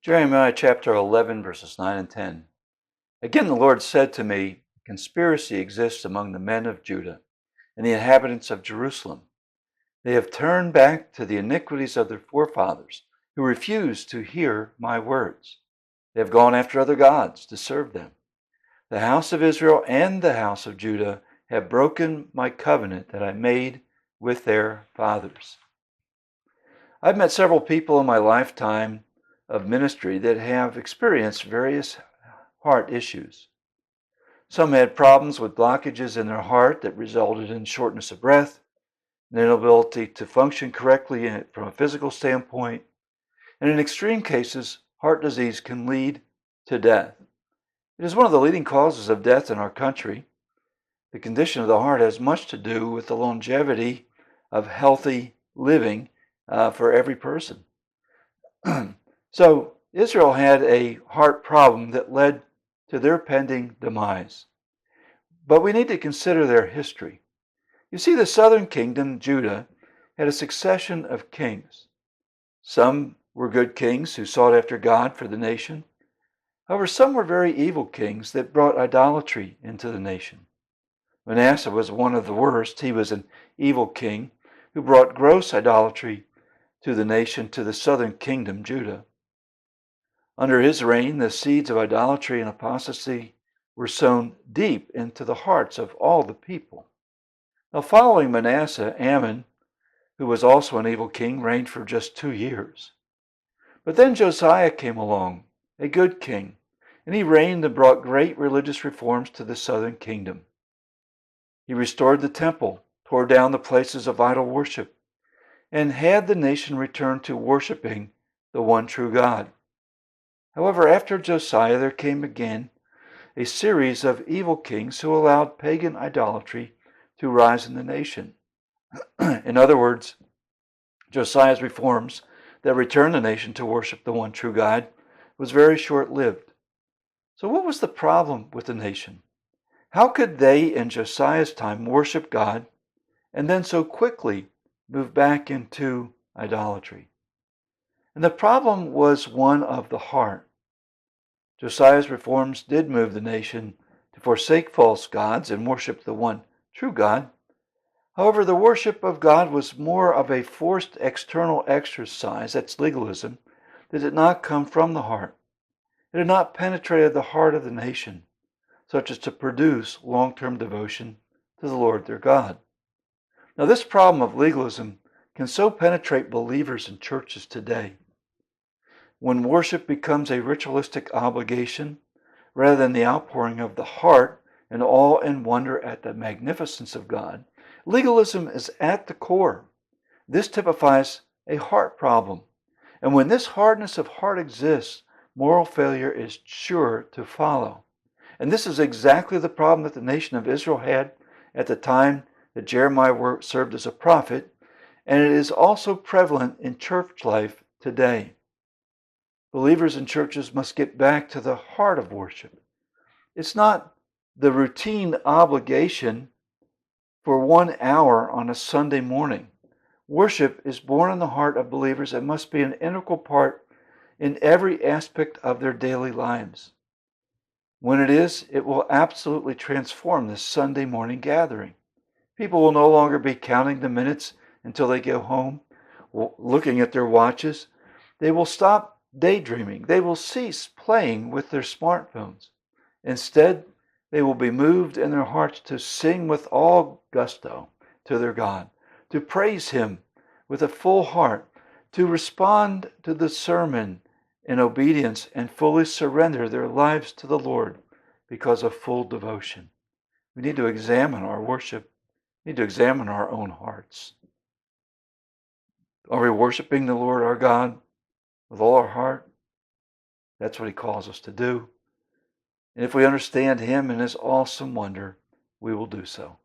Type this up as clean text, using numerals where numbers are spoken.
Jeremiah chapter 11, verses 9 and 10. Again the Lord said to me, conspiracy exists among the men of Judah and the inhabitants of Jerusalem. They have turned back to the iniquities of their forefathers, who refused to hear my words. They have gone after other gods to serve them. The house of Israel and the house of Judah have broken my covenant that I made with their fathers. I've met several people in my lifetime of ministry that have experienced various heart issues. Some had problems with blockages in their heart that resulted in shortness of breath, an inability to function correctly from a physical standpoint, and in extreme cases, heart disease can lead to death. It is one of the leading causes of death in our country. The condition of the heart has much to do with the longevity of healthy living for every person. So Israel had a heart problem that led to their pending demise. But we need to consider their history. You see, the southern kingdom, Judah, had a succession of kings. Some were good kings who sought after God for the nation. However, some were very evil kings that brought idolatry into the nation. Manasseh was one of the worst. He was an evil king who brought gross idolatry to the nation, to the southern kingdom, Judah. Under his reign, the seeds of idolatry and apostasy were sown deep into the hearts of all the people. Now, following Manasseh, Ammon, who was also an evil king, reigned for just 2 years. But then Josiah came along, a good king, and he reigned and brought great religious reforms to the southern kingdom. He restored the temple, tore down the places of idol worship, and had the nation return to worshiping the one true God. However, after Josiah, there came again a series of evil kings who allowed pagan idolatry to rise in the nation. In other words, Josiah's reforms that returned the nation to worship the one true God was very short-lived. So what was the problem with the nation? How could they in Josiah's time worship God and then so quickly move back into idolatry? And the problem was one of the heart. Josiah's reforms did move the nation to forsake false gods and worship the one true God. However, the worship of God was more of a forced external exercise, that's legalism, that did not come from the heart. It had not penetrated the heart of the nation, such as to produce long-term devotion to the Lord their God. Now, this problem of legalism can so penetrate believers in churches today. When worship becomes a ritualistic obligation, rather than the outpouring of the heart in awe and wonder at the magnificence of God, legalism is at the core. This typifies a heart problem. And when this hardness of heart exists, moral failure is sure to follow. And this is exactly the problem that the nation of Israel had at the time that Jeremiah served as a prophet, and it is also prevalent in church life today. Believers in churches must get back to the heart of worship. It's not the routine obligation for 1 hour on a Sunday morning. Worship is born in the heart of believers and must be an integral part in every aspect of their daily lives. When it is, it will absolutely transform this Sunday morning gathering. People will no longer be counting the minutes until they go home, looking at their watches. They will stop daydreaming. They will cease playing with their smartphones. Instead, they will be moved in their hearts to sing with all gusto to their God, to praise Him with a full heart, to respond to the sermon in obedience and fully surrender their lives to the Lord because of full devotion. We need to examine our worship. We need to examine our own hearts. Are we worshiping the Lord our God with all our heart? That's what He calls us to do. And if we understand Him and His awesome wonder, we will do so.